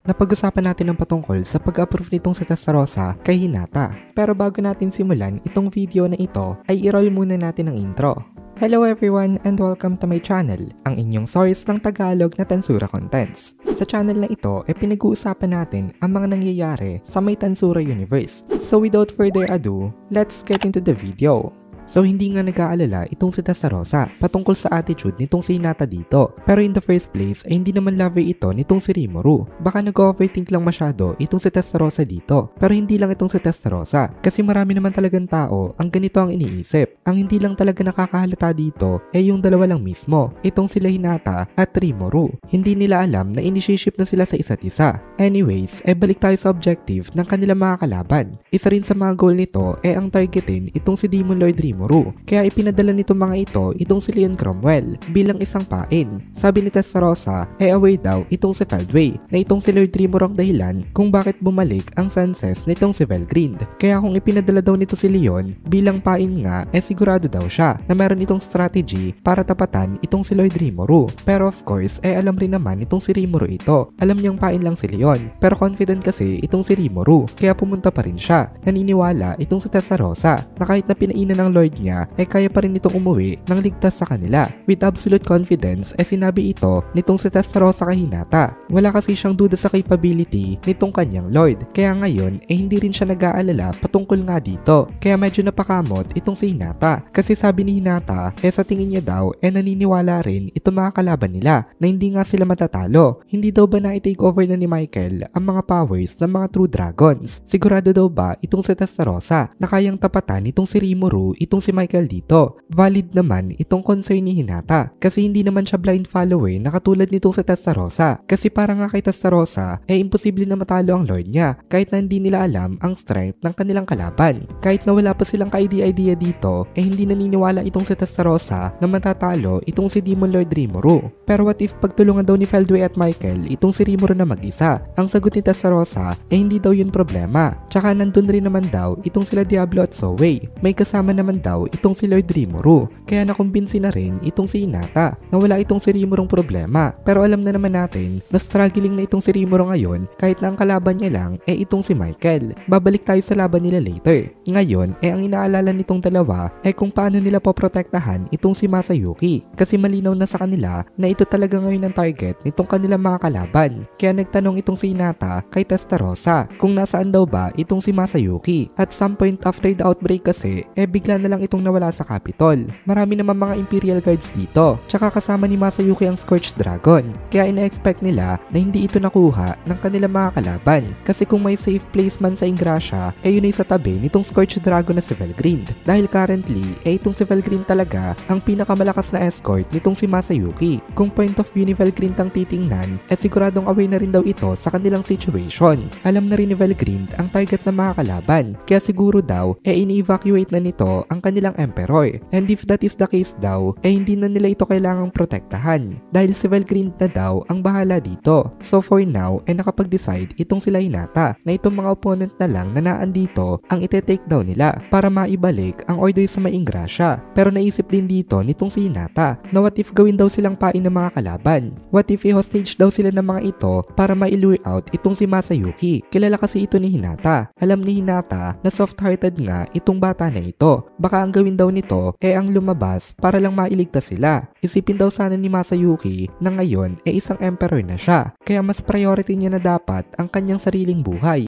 Napag-usapan natin ang patungkol sa pag-approve nitong si Testarossa kay Hinata. Pero bago natin simulan itong video na ito, ay i-roll muna natin ang intro. Hello everyone and welcome to my channel, ang inyong source ng Tagalog na Tansura Contents. Sa channel na ito ay pinag-uusapan natin ang mga nangyayari sa may Tansura universe. So without further ado, let's get into the video. So hindi nga nag-aalala itong si Testarossa patungkol sa attitude nitong si Hinata dito. Pero in the first place ay hindi naman lover ito nitong si Rimuru. Baka nag-overthink lang masyado itong si Testarossa dito. Pero hindi lang itong si Testarossa kasi marami naman talagang tao ang ganito ang iniisip. Ang hindi lang talaga nakakahalata dito ay yung dalawa lang mismo, itong sila Hinata at Rimuru. Hindi nila alam na initiaship na sila sa isa't isa. Anyways, balik tayo sa objective ng kanilang mga kalaban. Isa rin sa mga goal nito ay ang targetin itong si Demon Lord Rimuru. Kaya ipinadala nitong mga ito itong si Leon Cromwell bilang isang pain. Sabi ni Testarossa ay aware daw itong si Feldway na itong si Lord Rimuru ang dahilan kung bakit bumalik ang senses nitong si Velgrind. Kaya kung ipinadala daw nito si Leon bilang pain nga sigurado daw siya na meron itong strategy para tapatan itong si Lord Rimuru. Pero of course alam rin naman itong si Rimuru ito. Alam niyang pain lang si Leon pero confident kasi itong si Rimuru kaya pumunta pa rin siya. Naniniwala itong si Testarossa na kahit na pinainan ng Lord niya kaya pa rin itong umuwi ng ligtas sa kanila. With absolute confidence sinabi ito nitong si Testarossa kay Hinata. Wala kasi siyang duda sa capability nitong kanyang Lord. Kaya ngayon hindi rin siya nag-aalala patungkol nga dito. Kaya medyo napakamot itong si Hinata. Kasi sabi ni Hinata sa tingin niya daw naniniwala rin itong mga kalaban nila na hindi nga sila matatalo. Hindi daw ba na-take over na ni Michael ang mga powers ng mga True Dragons? Sigurado daw ba itong si Testarossa na kayang tapatan itong si Rimuru itong si Michael dito? Valid naman itong concern ni Hinata kasi hindi naman siya blind follower na katulad nitong si Testarossa. Kasi para nga kay Testarossa imposible na matalo ang Lord niya kahit na hindi nila alam ang strength ng kanilang kalaban. Kahit na wala pa silang ka-idea dito hindi naniniwala itong si Testarossa na matatalo itong si Demon Lord Rimuru. Pero what if pagtulungan daw ni Feldway at Michael itong si Rimuru na mag-isa? Ang sagot ni Testarossa hindi daw yun problema. Tsaka nandun rin naman daw itong sila Diablo at Zoe. May kasama naman daw itong si Lord Rimuru. Kaya nakumbinsi na rin itong si Hinata na wala itong si Rimurong problema. Pero alam na naman natin na struggling na itong si Rimuru ngayon kahit na ang kalaban niya lang itong si Michael. Babalik tayo sa laban nila later. Ngayon ang inaalala nitong dalawa kung paano nila poprotektahan itong si Masayuki. Kasi malinaw na sa kanila na ito talaga ngayon ang target nitong kanilang mga kalaban. Kaya nagtanong itong si Hinata kay Testarossa kung nasaan daw ba itong si Masayuki. At some point after the outbreak kasi bigla na lang itong nawala sa Capitol. Marami naman mga Imperial Guards dito. Tsaka kasama ni Masayuki ang Scorched Dragon. Kaya ina-expect nila na hindi ito nakuha ng kanilang mga kalaban. Kasi kung may safe place man sa Ingrassia yun ay sa tabi nitong Scorched Dragon na si Velgrind. Dahil currently itong si Velgrind talaga ang pinakamalakas na escort nitong si Masayuki. Kung point of view ni Velgrind ang titingnan siguradong aware na rin daw ito sa kanilang situation. Alam na rin ni Velgrind ang target ng mga kalaban. Kaya siguro daw ini-evacuate na nito ang kanilang Emperor. And if that is the case daw hindi na nila ito kailangang protektahan dahil si Velgrind na daw ang bahala dito. So for now nakapag-decide itong sila Hinata na itong mga opponent na lang na naandito ang ite-take down nila para maibalik ang order sa may Ingrassia. Pero naisip din dito nitong si Hinata na what if gawin daw silang pain ng mga kalaban? What if i-hostage daw sila ng mga ito para ma-lure out itong si Masayuki? Kilala kasi ito ni Hinata. Alam ni Hinata na soft-hearted nga itong bata na ito. Baka ang gawin daw nito ang lumabas para lang mailigtas sila. Isipin daw sana ni Masayuki na ngayon isang emperor na siya. Kaya mas priority niya na dapat ang kanyang sariling buhay.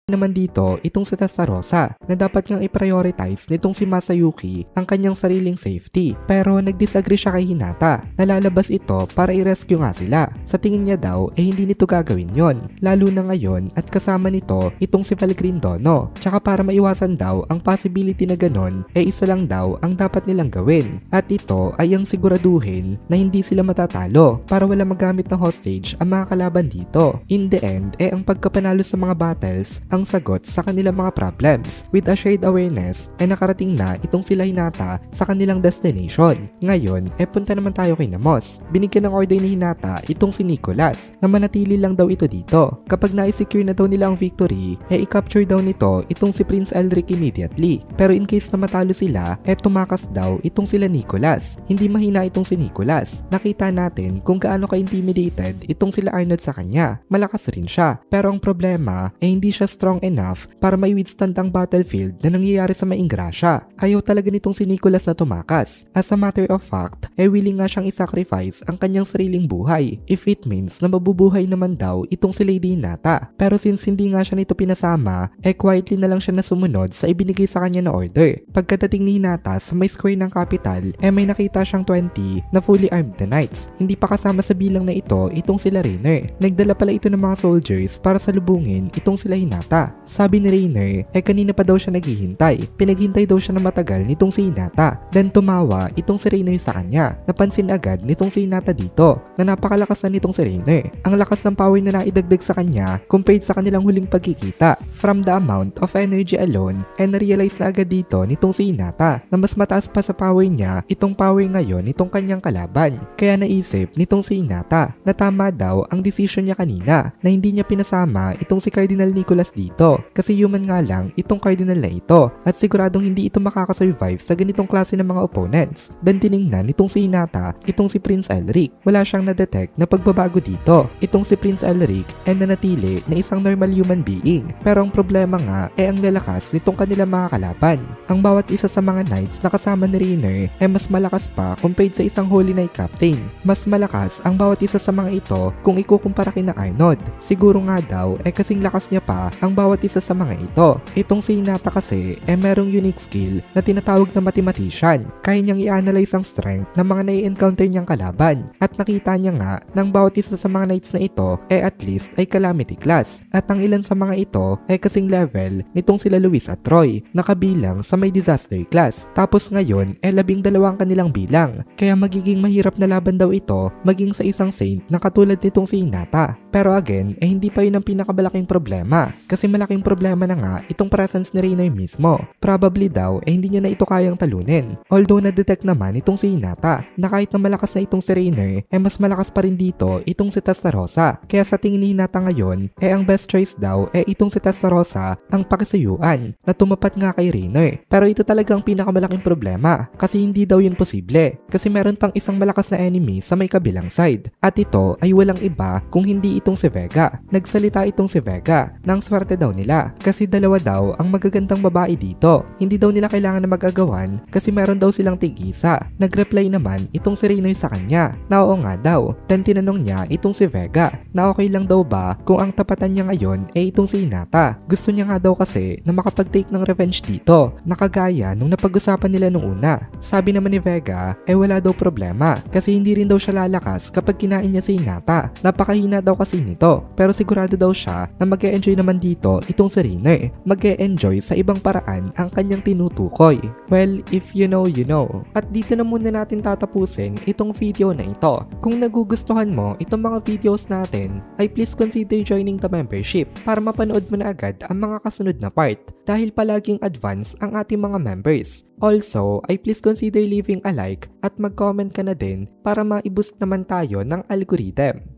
Naman dito itong si Testarossa na dapat ngang i-prioritize nitong si Masayuki ang kanyang sariling safety, pero nag-disagree siya kay Hinata. Nalalabas ito para i-rescue nga sila. Sa tingin niya daw hindi nito gagawin yon, lalo na ngayon at kasama nito itong si Valgrindono. Tsaka para maiwasan daw ang possibility na ganon, isa lang daw ang dapat nilang gawin, at ito ay ang siguraduhin na hindi sila matatalo para wala magamit ng hostage ang mga kalaban dito. In the end, ang pagkapanalo sa mga battles ang sagot sa kanilang mga problems. With a shared awareness, nakarating na itong sila Hinata sa kanilang destination. Ngayon, punta naman tayo kay Namos. Binigyan ng order ni Hinata itong si Nicholas na manatili lang daw ito dito. Kapag na-secure na daw nila ang victory, i-capture daw nito itong si Prince Elric immediately. Pero in case na matalo sila, tumakas daw itong sila Nicholas. Hindi mahina itong si Nicholas. Nakita natin kung gaano ka-intimidated itong sila Arnold sa kanya. Malakas rin siya. Pero ang problema hindi siya strong enough para mai-withstand ang battlefield na nangyayari sa Maingrasya. Ayaw talaga nitong si Nicholas na tumakas. As a matter of fact, willing nga siyang isacrifice ang kanyang sariling buhay if it means na mabubuhay naman daw itong si Lady Hinata. Pero since hindi nga siya nito pinasama, quietly na lang siya na sumunod sa ibinigay sa kanya na order. Pagkadating ni Hinata sa may square ng capital, may nakita siyang 20 na fully armed na knights. Hindi pa kasama sa bilang na ito itong sila Rainer. Nagdala pala ito ng mga soldiers para salubungin itong sila Hinata. Sabi ni Rainer, kanina pa daw siya naghihintay. Pinaghintay daw siya na matagal nitong si Hinata. Then tumawa itong si Rainer sa kanya. Napansin agad nitong si Hinata dito na napakalakas na nitong si Rainer. Ang lakas ng power na naidagdag sa kanya compared sa kanilang huling pagkikita. From the amount of energy alone, na-realize na agad dito nitong si Hinata na mas mataas pa sa power niya itong power ngayon nitong kanyang kalaban. Kaya naisip nitong si Hinata na tama daw ang decision niya kanina na hindi niya pinasama itong si Cardinal Nicholas dito kasi human nga lang itong Cardinal na ito at siguradong hindi ito makakasurvive sa ganitong klase ng mga opponents. Then tiningnan nitong si Hinata itong si Prince Elric. Wala siyang na-detect na pagbabago dito. Itong si Prince Elric ay nanatili na isang normal human being, pero ang problema nga ang lalakas nitong kanilang mga kalaban. Ang bawat isa sa mga knights na kasama ni Rainer mas malakas pa compared sa isang Holy Knight Captain. Mas malakas ang bawat isa sa mga ito kung ikukumpara kina Arnold. Siguro nga daw kasing lakas niya pa ang bawat isa sa mga ito. Itong si Hinata kasi merong unique skill na tinatawag na mathematician. Kaya niyang i-analyze ang strength ng mga nai-encounter niyang kalaban. At nakita niya nga ng bawat isa sa mga knights na ito at least ay calamity class. At ang ilan sa mga ito kasing level nitong sila Luis at Troy na kabilang sa may disaster class. Tapos ngayon 12 ang kanilang bilang. Kaya magiging mahirap na laban daw ito maging sa isang saint na katulad nitong si Hinata. Pero again hindi pa yun ang pinakamalaking problema. Kasi malaking problema na nga itong presence ni Rainer mismo. Probably daw hindi niya na ito kayang talunin. Although na-detect naman itong si Hinata na kahit na malakas na itong si Rainer mas malakas pa rin dito itong si Testarossa. Kaya sa tingin ni Hinata ngayon ang best choice daw itong si Testarossa ang pakisuyuan na tumapat nga kay Rainer. Pero ito talagang pinakamalaking problema kasi hindi daw yun posible kasi meron pang isang malakas na enemy sa may kabilang side at ito ay walang iba kung hindi itong si Vega. Nagsalita itong si Vega nang swerte daw nila kasi dalawa daw ang magagandang babae dito. Hindi daw nila kailangan na mag-agawan kasi meron daw silang tig-isa. Nag-reply naman itong si Rainer sa kanya na oo nga daw. Then tinanong niya itong si Vega na okay lang daw ba kung ang tapatan niya ngayon itong si Hinata. Gusto niya nga daw kasi na makapag-take ng revenge dito na kagaya nung napag-usapan nila nung una. Sabi naman ni Vega wala daw problema kasi hindi rin daw siya lalakas kapag kinain niya si Hinata. Napakahina daw kasi nito pero sigurado daw siya na mag-e-enjoy naman dito itong si Rainer. Mag-e-enjoy sa ibang paraan ang kanyang tinutukoy. Well, if you know, you know. At dito na muna natin tatapusin itong video na ito. Kung nagugustuhan mo itong mga videos natin, ay please consider joining the membership para mapanood mo na agad ang mga kasunod na part dahil palaging advance ang ating mga members. Also, ay please consider leaving a like at mag-comment ka na din para ma-boost naman tayo ng algorithm.